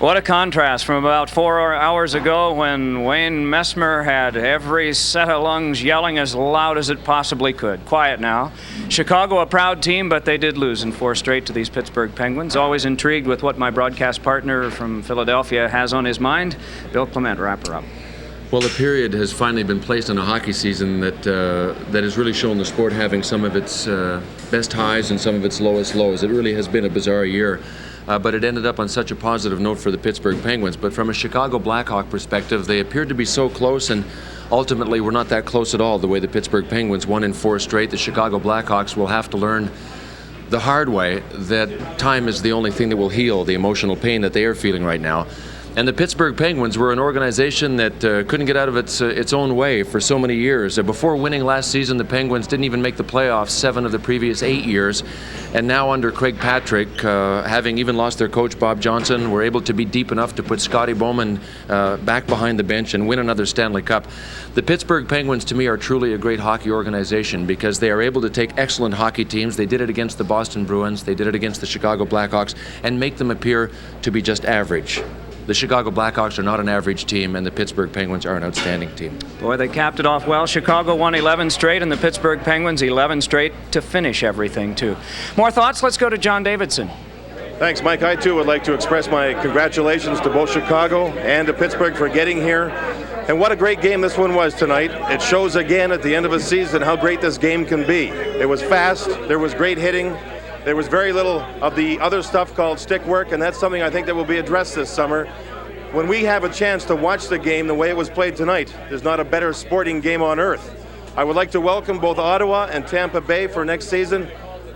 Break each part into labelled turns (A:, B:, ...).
A: What a contrast from about 4 hours ago when Wayne Messmer had every set of lungs yelling as loud as it possibly could. Quiet now. Chicago, a proud team, but they did lose in 4 straight to these Pittsburgh Penguins. Always intrigued with what my broadcast partner from Philadelphia has on his mind. Bill Clement, wrap her up.
B: Well, the period has finally been placed on a hockey season that has really shown the sport having some of its best highs and some of its lowest lows. It really has been a bizarre year. But it ended up on such a positive note for the Pittsburgh Penguins. But from a Chicago Blackhawk perspective, they appeared to be so close, and ultimately were not that close at all. The way the Pittsburgh Penguins won in 4 straight, the Chicago Blackhawks will have to learn the hard way that time is the only thing that will heal the emotional pain that they are feeling right now. And the Pittsburgh Penguins were an organization that couldn't get out of its own way for so many years. Before winning last season, the Penguins didn't even make the playoffs 7 of the previous 8 years. And now under Craig Patrick, having even lost their coach Bob Johnson, were able to be deep enough to put Scotty Bowman back behind the bench and win another Stanley Cup. The Pittsburgh Penguins, to me, are truly a great hockey organization because they are able to take excellent hockey teams. They did it against the Boston Bruins, they did it against the Chicago Blackhawks, and make them appear to be just average. The Chicago Blackhawks are not an average team, and the Pittsburgh Penguins are an outstanding team.
A: Boy, they capped it off well. Chicago won 11 straight, and the Pittsburgh Penguins 11 straight to finish everything, too. More thoughts? Let's go to John Davidson.
C: Thanks, Mike. I, too, would like to express my congratulations to both Chicago and to Pittsburgh for getting here. And what a great game this one was tonight. It shows again at the end of a season how great this game can be. It was fast. There was great hitting. There was very little of the other stuff called stick work, and that's something I think that will be addressed this summer. When we have a chance to watch the game the way it was played tonight, there's not a better sporting game on earth. I would like to welcome both Ottawa and Tampa Bay for next season.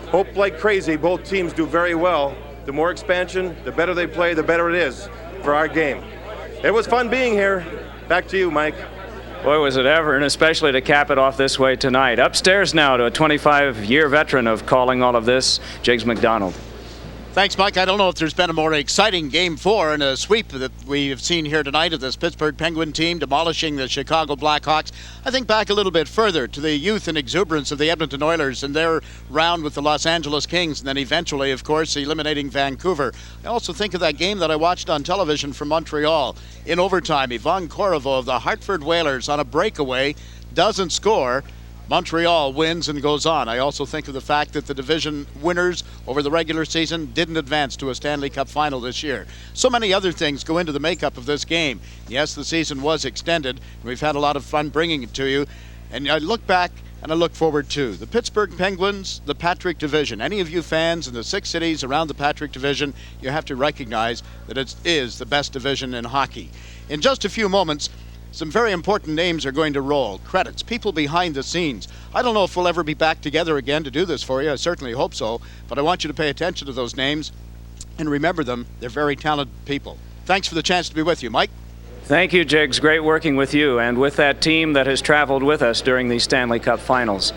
C: Hope like crazy both teams do very well. The more expansion, the better they play, the better it is for our game. It was fun being here. Back to you, Mike.
A: Boy, was it ever, and especially to cap it off this way tonight. Upstairs now to a 25-year veteran of calling all of this, Jiggs McDonald.
D: Thanks, Mike. I don't know if there's been a more exciting Game 4 and a sweep that we've seen here tonight of this Pittsburgh Penguin team demolishing the Chicago Blackhawks. I think back a little bit further to the youth and exuberance of the Edmonton Oilers and their round with the Los Angeles Kings, and then eventually, of course, eliminating Vancouver. I also think of that game that I watched on television from Montreal. In overtime, Ivan Korovo of the Hartford Whalers on a breakaway doesn't score. Montreal wins and goes on. I also think of the fact that the division winners over the regular season didn't advance to a Stanley Cup final this year. So many other things go into the makeup of this game. Yes, the season was extended, and we've had a lot of fun bringing it to you. And I look back and I look forward to the Pittsburgh Penguins, the Patrick Division. Any of you fans in the 6 cities around the Patrick Division, you have to recognize that it is the best division in hockey. In just a few moments, some very important names are going to roll. Credits, people behind the scenes. I don't know if we'll ever be back together again to do this for you. I certainly hope so. But I want you to pay attention to those names and remember them. They're very talented people. Thanks for the chance to be with you, Mike.
A: Thank you, Jiggs. Great working with you and with that team that has traveled with us during these Stanley Cup finals.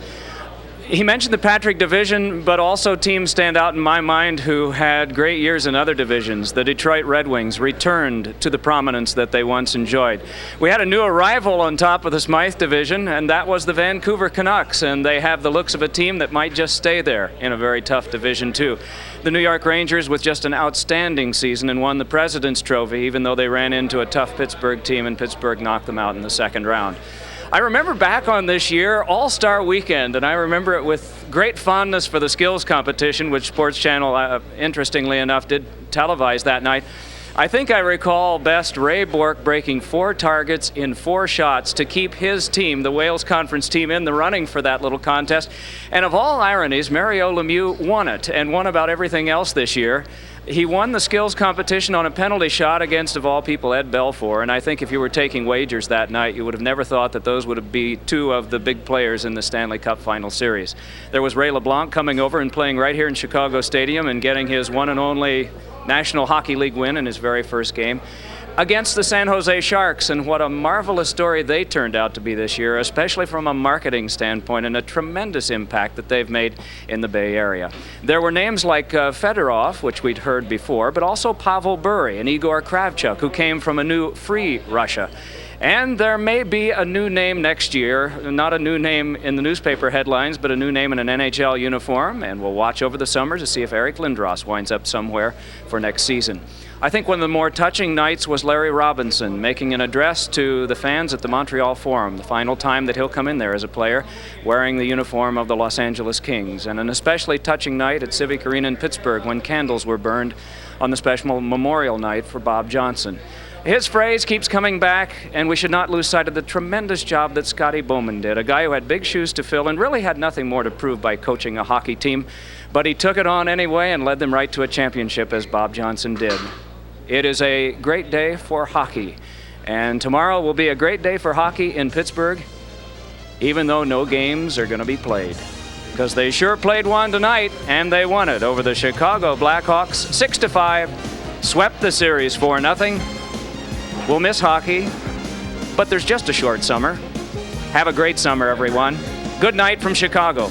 A: He mentioned the Patrick Division, but also teams stand out in my mind who had great years in other divisions. The Detroit Red Wings returned to the prominence that they once enjoyed. We had a new arrival on top of the Smythe Division, and that was the Vancouver Canucks, and they have the looks of a team that might just stay there in a very tough division too. The New York Rangers with just an outstanding season and won the President's Trophy, even though they ran into a tough Pittsburgh team and Pittsburgh knocked them out in the second round. I remember back on this year, All-Star Weekend, and I remember it with great fondness for the skills competition, which SportsChannel, interestingly enough, did televise that night. I think I recall best Ray Bourque breaking 4 targets in 4 shots to keep his team, the Wales Conference team, in the running for that little contest. And of all ironies, Mario Lemieux won it and won about everything else this year. He won the skills competition on a penalty shot against, of all people, Ed Belfour. And I think if you were taking wagers that night, you would have never thought that those would be 2 of the big players in the Stanley Cup Final Series. There was Ray LeBlanc coming over and playing right here in Chicago Stadium and getting his one and only National Hockey League win in his very first game against the San Jose Sharks, and what a marvelous story they turned out to be this year, especially from a marketing standpoint, and a tremendous impact that they've made in the Bay Area. There were names like Fedorov, which we'd heard before, but also Pavel Bure and Igor Kravchuk, who came from a new free Russia. And there may be a new name next year, not a new name in the newspaper headlines, but a new name in an NHL uniform, and we'll watch over the summer to see if Eric Lindros winds up somewhere for next season. I think one of the more touching nights was Larry Robinson making an address to the fans at the Montreal Forum, the final time that he'll come in there as a player, wearing the uniform of the Los Angeles Kings. And an especially touching night at Civic Arena in Pittsburgh when candles were burned on the special memorial night for Bob Johnson. His phrase keeps coming back, and we should not lose sight of the tremendous job that Scotty Bowman did, a guy who had big shoes to fill and really had nothing more to prove by coaching a hockey team, but he took it on anyway and led them right to a championship as Bob Johnson did. It is a great day for hockey, and tomorrow will be a great day for hockey in Pittsburgh, even though no games are going to be played. Because they sure played one tonight, and they won it over the Chicago Blackhawks 6-5, swept the series 4-0. We'll miss hockey, but there's just a short summer. Have a great summer, everyone. Good night from Chicago.